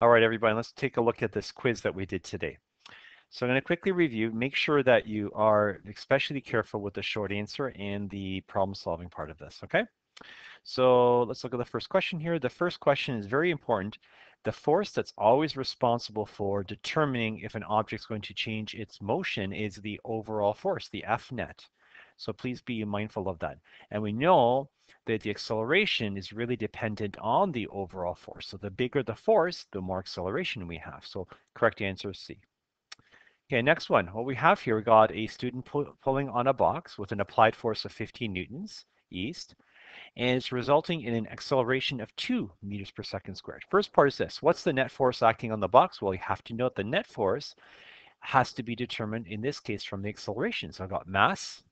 All right, everybody, let's take a look at this quiz that we did today. So I'm going to quickly review, make sure that you are especially careful with the short answer and the problem solving part of this, okay? So let's look at the first question here. The first question is very important. The force that's always responsible for determining if an object is going to change its motion is the overall force, the F net. So please be mindful of that. And we know that the acceleration is really dependent on the overall force. So the bigger the force, the more acceleration we have. So correct answer is C. Okay, next one. What we have here, we got a student pulling on a box with an applied force of 15 newtons east, and it's resulting in an acceleration of 2 meters per second squared. First part is this. What's the net force acting on the box? Well, you have to note the net force has to be determined, in this case, from the acceleration. So I've got mass,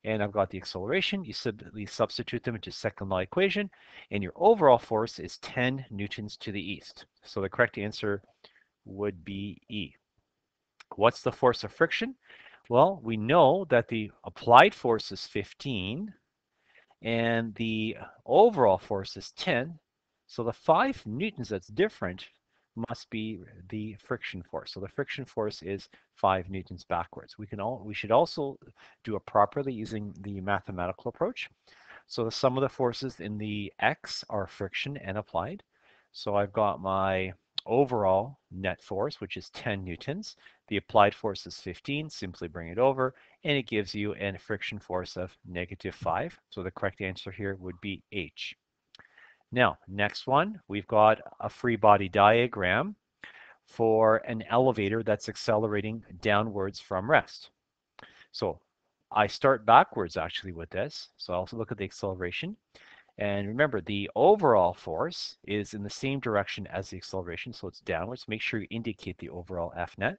and I've got the acceleration. You simply substitute them into second law equation, and your overall force is 10 newtons to the east. So the correct answer would be E. What's the force of friction? Well, we know that the applied force is 15 and the overall force is 10. So the 5 newtons that's different must be the friction force. So the friction force is 5 newtons backwards. We should also do it properly using the mathematical approach. So the sum of the forces in the X are friction and applied. So I've got my overall net force, which is 10 newtons. The applied force is 15, simply bring it over, and it gives you a friction force of -5. So the correct answer here would be H. Now, next one, we've got a free body diagram for an elevator that's accelerating downwards from rest. So I start backwards actually with this. So I'll also look at the acceleration. And remember, the overall force is in the same direction as the acceleration, so it's downwards. Make sure you indicate the overall F net.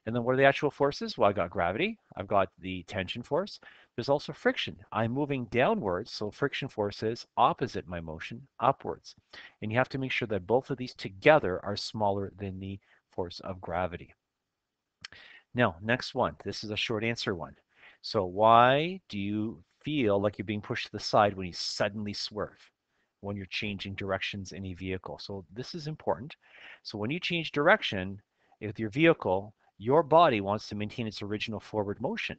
And then what are the actual forces? Well, I got gravity. I've got the tension force. There's also friction. I'm moving downwards, so friction force is opposite my motion, upwards. And you have to make sure that both of these together are smaller than the force of gravity. Now, next one. This is a short answer one. So why do you feel like you're being pushed to the side when you suddenly swerve, when you're changing directions in a vehicle? So this is important. So when you change direction with your vehicle, your body wants to maintain its original forward motion.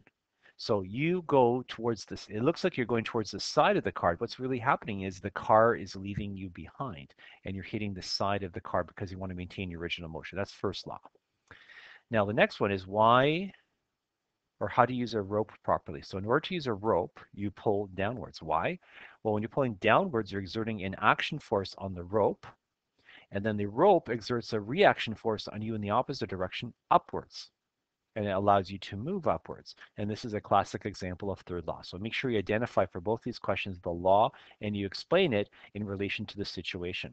So you go towards this. It looks like you're going towards the side of the car. What's really happening is the car is leaving you behind and you're hitting the side of the car because you want to maintain your original motion. That's first law. Now, the next one is why or how to use a rope properly. So in order to use a rope, you pull downwards. Why? Well, when you're pulling downwards, you're exerting an action force on the rope, and then the rope exerts a reaction force on you in the opposite direction, upwards. And it allows you to move upwards. And this is a classic example of third law. So make sure you identify for both these questions the law and you explain it in relation to the situation.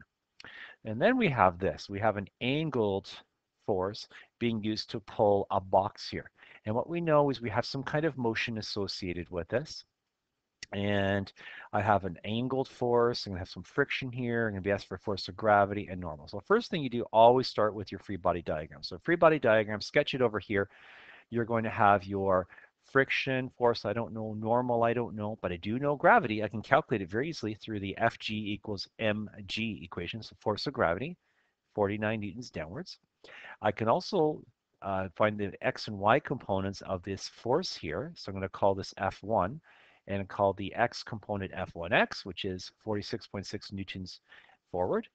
And then we have this. We have an angled force being used to pull a box here. And what we know is we have some kind of motion associated with this. And I have an angled force. I'm going to have some friction here. I'm going to be asked for force of gravity and normal. So first thing you do, always start with your free body diagram. So free body diagram, sketch it over here. You're going to have your friction force. I don't know normal. I don't know, but I do know gravity. I can calculate it very easily through the Fg equals mg equation. So force of gravity, 49 newtons downwards. I can also find the x and y components of this force here. So I'm going to call this F1 and call the x component F1x, which is 46.6 newtons forward.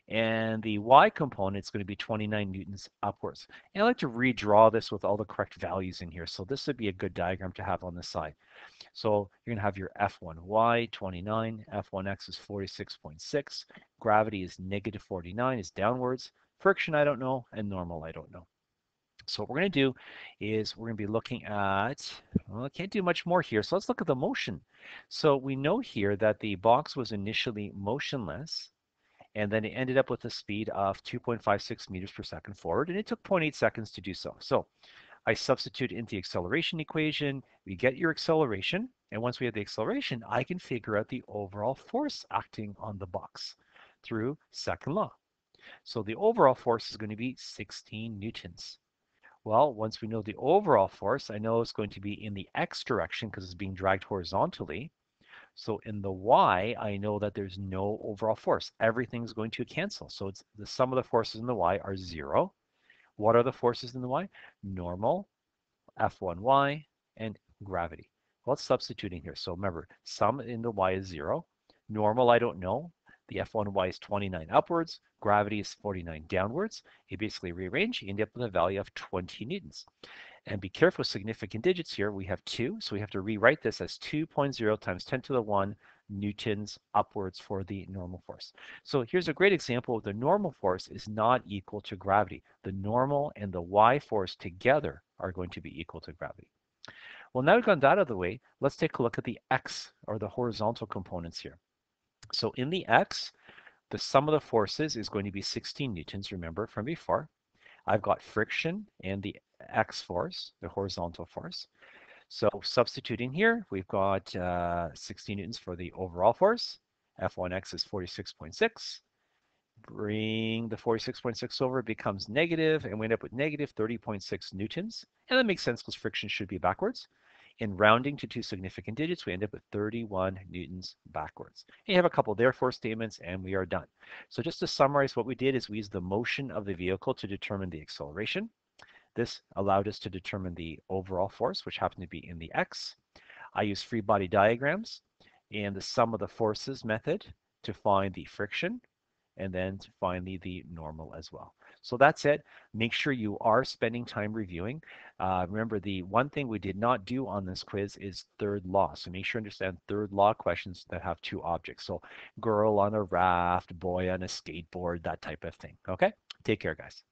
And the y component is going to be 29 newtons upwards. And I like to redraw this with all the correct values in here. So this would be a good diagram to have on the side. So you're going to have your F1y 29, F1x is 46.6, gravity is -49, is downwards, friction I don't know, and normal I don't know. So what we're going to do is we're going to be looking at, well, I can't do much more here. So let's look at the motion. So we know here that the box was initially motionless, and then it ended up with a speed of 2.56 meters per second forward, and it took 0.8 seconds to do so. So I substitute into the acceleration equation, we get your acceleration, and once we have the acceleration, I can figure out the overall force acting on the box through second law. So the overall force is going to be 16 newtons. Well, once we know the overall force, I know it's going to be in the x direction because it's being dragged horizontally. So in the y, I know that there's no overall force. Everything's going to cancel. So it's the sum of the forces in the y are 0. What are the forces in the y? Normal, F1y, and gravity. Well, it's substituting here. So remember, sum in the y is 0. Normal, I don't know. The F1y is 29 upwards. Gravity is 49 downwards. You basically rearrange, you end up with a value of 20 newtons. And be careful with significant digits here. We have 2, so we have to rewrite this as 2.0 times 10 to the 1 newtons upwards for the normal force. So here's a great example of the normal force is not equal to gravity. The normal and the y force together are going to be equal to gravity. Well, now we've gotten that out of the way, let's take a look at the x, or the horizontal components here. So in the x, the sum of the forces is going to be 16 newtons, remember from before. I've got friction and the x force, the horizontal force. So substituting here, we've got 16 newtons for the overall force. F1x is 46.6. Bring the 46.6 over, it becomes negative, and we end up with negative 30.6 newtons. And that makes sense because friction should be backwards. In rounding to two significant digits, we end up with 31 newtons backwards. And you have a couple therefore statements, and we are done. So just to summarize, what we did is we used the motion of the vehicle to determine the acceleration. This allowed us to determine the overall force, which happened to be in the x. I used free body diagrams and the sum of the forces method to find the friction, and then finally the normal as well. So that's it. Make sure you are spending time reviewing. Remember, the one thing we did not do on this quiz is third law. So make sure you understand third law questions that have two objects. So girl on a raft, boy on a skateboard, that type of thing. Okay? Take care, guys.